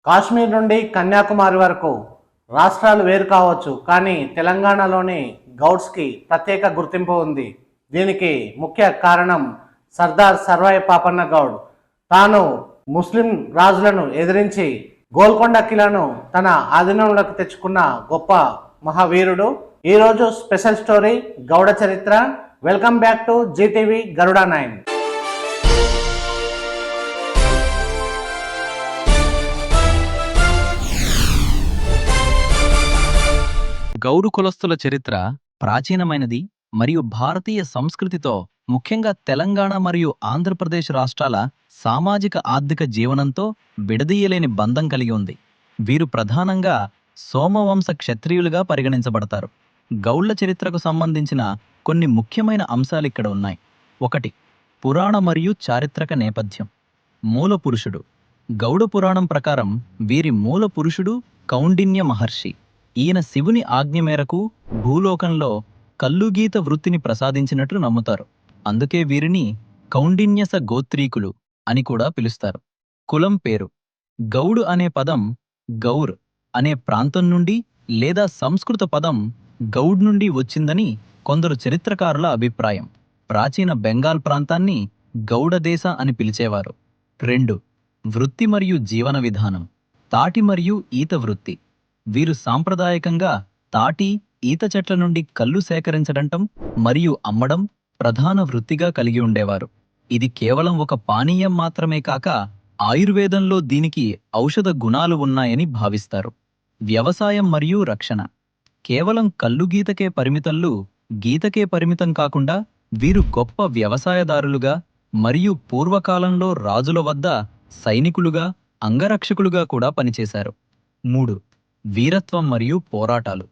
కాశ్మీర్ నుండి కన్యాకుమారి వరకు రాష్ట్రాలు వేరు కావచ్చు, కానీ తెలంగాణలోని గౌడ్స్కి ప్రత్యేక గుర్తింపు ఉంది. దీనికి ముఖ్య కారణం సర్దార్ సర్వాయి పాపన్న గౌడ్. తాను ముస్లిం రాజులను ఎదిరించి గోల్కొండ కిలాను తన ఆధీనంలోకి తెచ్చుకున్న గొప్ప మహావీరుడు. ఈరోజు స్పెషల్ స్టోరీ గౌడ చరిత్ర. Welcome back to GTV Garuda 9. Goud కులస్తుల చరిత్ర ప్రాచీనమైనది మరియు భారతీయ సంస్కృతితో, ముఖ్యంగా తెలంగాణ మరియు ఆంధ్రప్రదేశ్ రాష్ట్రాల సామాజిక ఆర్థిక జీవనంతో విడదీయలేని బంధం కలిగి ఉంది. వీరు ప్రధానంగా సోమవంశ క్షత్రియులుగా పరిగణించబడతారు. గౌళ్ల చరిత్రకు సంబంధించిన కొన్ని ముఖ్యమైన అంశాలు ఇక్కడ ఉన్నాయి. 1. పురాణ మరియు చారిత్రక నేపథ్యం. మూల పురుషుడు. గౌడ పురాణం ప్రకారం వీరి మూల పురుషుడు కౌండిన్య మహర్షి. ఈయన శివుని ఆజ్ఞ మేరకు భూలోకంలో కల్లుగీత వృత్తిని ప్రసాదించినట్లు నమ్ముతారు. అందుకే వీరిని కౌండిన్యస గోత్రీకులు అని కూడా పిలుస్తారు. కులం పేరు. గౌడు అనే పదం గౌర్ అనే ప్రాంతం నుండి లేదా సంస్కృత పదం గౌడ్ నుండి వచ్చిందని కొందరు చరిత్రకారుల అభిప్రాయం. ప్రాచీన బెంగాల్ ప్రాంతాన్ని గౌడదేశ అని పిలిచేవారు. 2. వృత్తి మరియు జీవన విధానం. తాటి మరియు ఈత వృత్తి. వీరు సాంప్రదాయకంగా తాటి, ఈత చెట్ల నుండి కల్లు సేకరించడం మరియు అమ్మడం ప్రధాన వృత్తిగా కలిగి ఉండేవారు. ఇది కేవలం ఒక పానీయం మాత్రమే కాక ఆయుర్వేదంలో దీనికి ఔషధ గుణాలు ఉన్నాయని భావిస్తారు. వ్యవసాయం మరియు రక్షణ. కేవలం కల్లు గీతకే పరిమితం కాకుండా వీరు గొప్ప వ్యవసాయదారులుగా మరియు పూర్వకాలంలో రాజుల వద్ద సైనికులుగా, అంగరక్షకులుగా కూడా పనిచేశారు. 3. వీరత్వం మరియు పోరాటాలు.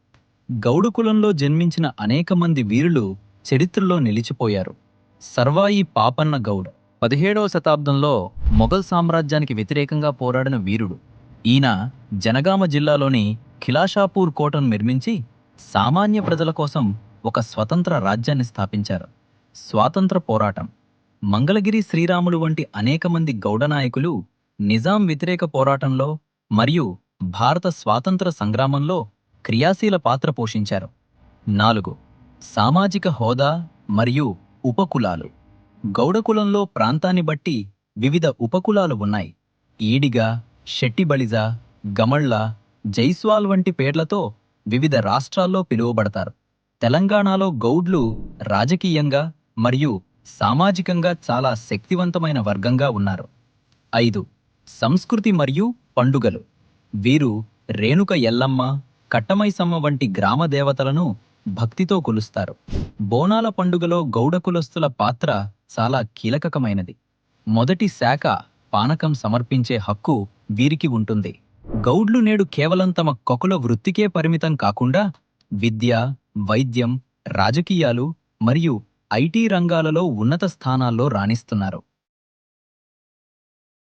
గౌడు కులంలో జన్మించిన అనేక మంది వీరులు చరిత్రలో నిలిచిపోయారు. సర్వాయి పాపన్న గౌడ్ 17వ శతాబ్దంలో మొఘల్ సామ్రాజ్యానికి వ్యతిరేకంగా పోరాడిన వీరుడు. ఈయన జనగామ జిల్లాలోని ఖిలాషాపూర్ కోటను నిర్మించి సామాన్య ప్రజల కోసం ఒక స్వతంత్ర రాజ్యాన్ని స్థాపించారు. స్వాతంత్ర పోరాటం. మంగళగిరి శ్రీరాములు వంటి అనేక మంది గౌడ నాయకులు నిజాం వ్యతిరేక పోరాటంలో మరియు భారత స్వాతంత్ర సంగ్రామంలో క్రియాశీల పాత్ర పోషించారు. 4. సామాజిక హోదా మరియు ఉపకులాలు. గౌడకులంలో ప్రాంతాన్ని బట్టి వివిధ ఉపకులాలు ఉన్నాయి. ఈడిగ, షెట్టిబళిజ, గమళ్ళ, జైస్వాల్ వంటి పేర్లతో వివిధ రాష్ట్రాల్లో పిలువబడతారు. తెలంగాణలో గౌడ్లు రాజకీయంగా మరియు సామాజికంగా చాలా శక్తివంతమైన వర్గంగా ఉన్నారు. 5. సంస్కృతి మరియు పండుగలు. వీరు రేణుక ఎల్లమ్మ, కట్టమైసమ్మ వంటి గ్రామ దేవతలను భక్తితో కొలుస్తారు. బోనాల పండుగలో గౌడ కులస్తుల పాత్ర చాలా కీలకమైనది. మొదటి శాఖ పానకం సమర్పించే హక్కు వీరికి ఉంటుంది. గౌడ్లు నేడు కేవలం తమ కొకుల వృత్తికే పరిమితం కాకుండా విద్య, వైద్యం, రాజకీయాలు మరియు ఐటీ రంగాలలో ఉన్నత స్థానాల్లో రాణిస్తున్నారు.